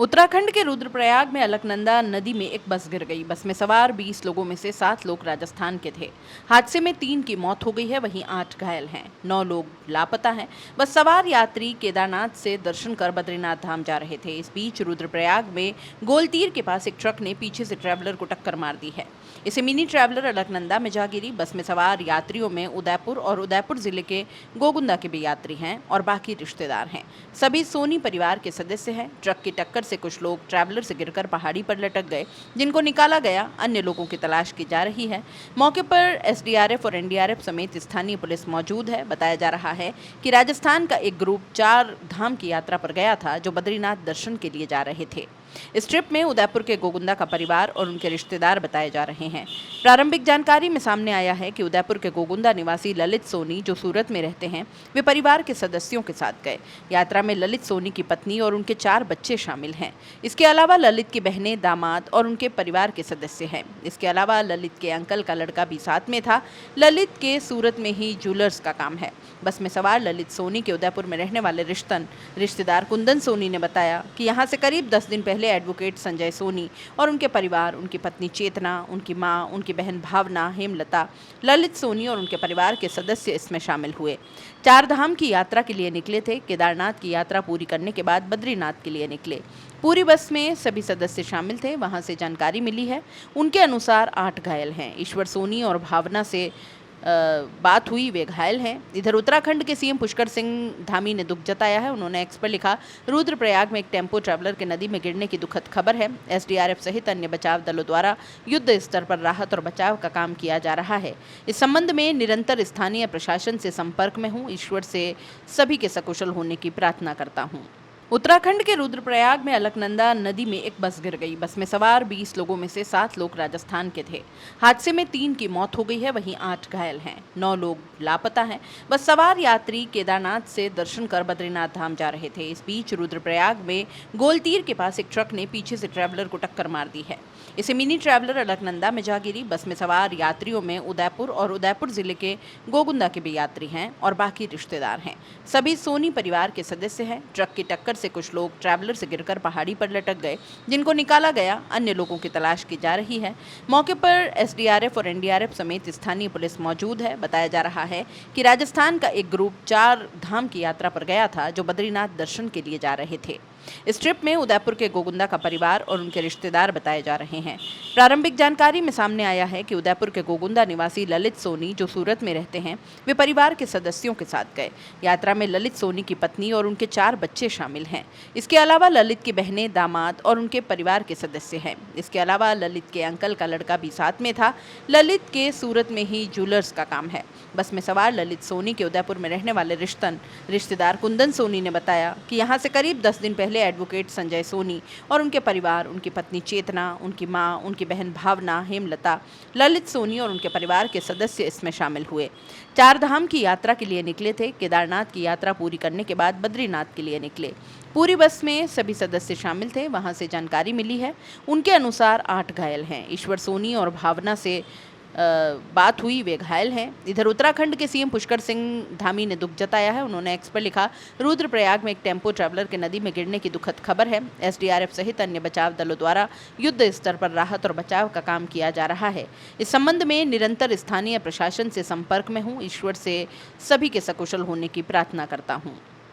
उत्तराखंड के रुद्रप्रयाग में अलकनंदा नदी में एक बस गिर गई। बस में सवार 20 लोगों में से 7 लोग राजस्थान के थे। हादसे में 3 की मौत हो गई है, वहीं 8 घायल हैं। 9 लोग लापता हैं। बस सवार यात्री केदारनाथ से दर्शन कर बद्रीनाथ धाम जा रहे थे। इस बीच रुद्रप्रयाग में गोलतीर के पास एक ट्रक ने पीछे से ट्रैवलर को टक्कर मार दी है। इसे मिनी ट्रैवलर अलकनंदा में जा गिरी। बस में सवार यात्रियों में उदयपुर और उदयपुर जिले के गोगुंदा के भी यात्री हैं और बाकी रिश्तेदार हैं। सभी सोनी परिवार के सदस्य हैं। ट्रक की टक्कर से कुछ लोग ट्रैवलर से गिरकर पहाड़ी पर लटक गए, जिनको निकाला गया। अन्य लोगों की तलाश की जा रही है। मौके पर एसडीआरएफ और एनडीआरएफ समेत स्थानीय पुलिस मौजूद है। बताया जा रहा है कि राजस्थान का एक ग्रुप 4 धाम की यात्रा पर गया था, जो बद्रीनाथ दर्शन के लिए जा रहे थे। इस ट्रिप में उदयपुर के गोगुंदा का परिवार और उनके रिश्तेदार बताए जा रहे हैं। प्रारंभिक जानकारी में सामने आया है कि उदयपुर के गोगुंदा निवासी ललित सोनी, जो सूरत में रहते हैं, वे परिवार के सदस्यों के साथ गए। यात्रा में ललित सोनी की पत्नी और उनके 4 बच्चे शामिल हैं। इसके अलावा ललित की बहनें, दामाद और उनके परिवार के सदस्य हैं। इसके अलावा ललित के अंकल का लड़का भी साथ में था। ललित के सूरत में ही ज्वेलर्स का काम है। बस में सवार ललित सोनी के उदयपुर में रहने वाले रिश्तेदार कुंदन सोनी ने बताया कि यहाँ से करीब 10 दिन पहले एडवोकेट संजय सोनी और उनके परिवार, उनकी पत्नी चेतना, उनकी मां, उनकी बहन भावना, हेमलता, ललित सोनी और उनके परिवार के सदस्य इसमें शामिल हुए। 4 धाम की यात्रा के लिए निकले थे। केदारनाथ की यात्रा पूरी करने के बाद बद्रीनाथ के लिए निकले। पूरी बस में सभी सदस्य शामिल थे। वहां से जानकारी मिली है, उनके अनुसार 8 घायल हैं। ईश्वर सोनी और भावना से बात हुई, वे घायल हैं। इधर उत्तराखंड के सीएम पुष्कर सिंह धामी ने दुख जताया है। उन्होंने एक्स पर लिखा, रुद्रप्रयाग में एक टेम्पो ट्रैवलर के नदी में गिरने की दुखद खबर है। एसडीआरएफ सहित अन्य बचाव दलों द्वारा युद्ध स्तर पर राहत और बचाव का काम किया जा रहा है। इस संबंध में निरंतर स्थानीय प्रशासन से संपर्क में हूँ। ईश्वर से सभी के सकुशल होने की प्रार्थना करता हूँ। उत्तराखंड के रुद्रप्रयाग में अलकनंदा नदी में एक बस गिर गई। बस में सवार 20 लोगों में से 7 लोग राजस्थान के थे। हादसे में 3 की मौत हो गई है, वहीं 8 घायल हैं। 9 लोग लापता हैं। बस सवार यात्री केदारनाथ से दर्शन कर बद्रीनाथ धाम जा रहे थे। इस बीच रुद्रप्रयाग में गोलतीर के पास एक ट्रक ने पीछे से ट्रैवलर को टक्कर मार दी है। इसे मिनी ट्रैवलर अलकनंदा में जा गिरी। बस में सवार यात्रियों में उदयपुर और उदयपुर जिले के गोगुंदा के भी यात्री हैं और बाकी रिश्तेदार हैं। सभी सोनी परिवार के सदस्य हैं। ट्रक की टक्कर से कुछ लोग ट्रैवलर से गिरकर पहाड़ी पर लटक गए, जिनको निकाला गया। अन्य लोगों की तलाश की जा रही है। मौके पर एसडीआरएफ और एनडीआरएफ समेत स्थानीय पुलिस मौजूद है। बताया जा रहा है कि राजस्थान का एक ग्रुप 4 धाम की यात्रा पर गया था, जो बद्रीनाथ दर्शन के लिए जा रहे थे। इस ट्रिप में उदयपुर के गोगुंदा का परिवार और उनके रिश्तेदार बताए जा रहे हैं। प्रारंभिक जानकारी में सामने आया है कि उदयपुर के गोगुंदा निवासी ललित सोनी, जो सूरत में रहते हैं, वे परिवार के सदस्यों के साथ गए। यात्रा में ललित सोनी की पत्नी और उनके 4 बच्चे शामिल हैं। इसके अलावा ललित की बहनें, दामाद और उनके परिवार के सदस्य हैं। इसके अलावा ललित के अंकल का लड़का भी साथ में था। ललित के सूरत में ही ज्वेलर्स का काम है। बस में सवार ललित सोनी के उदयपुर में रहने वाले रिश्तेदार कुंदन सोनी ने बताया कि यहाँ से करीब 10 दिन पहले एडवोकेट संजय सोनी और उनके परिवार, उनकी पत्नी चेतना, उनकी मां, उनकी बहन भावना, हेमलता, ललित सोनी और उनके परिवार के सदस्य इसमें शामिल हुए। 4 धाम की यात्रा के लिए निकले थे। केदारनाथ की यात्रा पूरी करने के बाद बद्रीनाथ के लिए निकले। पूरी बस में सभी सदस्य शामिल थे। वहां से जानकारी मिली है, उनके अनुसार 8 घायल हैं। ईश्वर सोनी और भावना से बात हुई, वे घायल हैं। इधर उत्तराखंड के सीएम पुष्कर सिंह धामी ने दुख जताया है। उन्होंने एक्स पर लिखा, रुद्रप्रयाग में एक टेम्पो ट्रैवलर के नदी में गिरने की दुखद खबर है। एसडीआरएफ सहित अन्य बचाव दलों द्वारा युद्ध स्तर पर राहत और बचाव का काम किया जा रहा है। इस संबंध में निरंतर स्थानीय प्रशासन से संपर्क में हूँ। ईश्वर से सभी के सकुशल होने की प्रार्थना करता हूँ।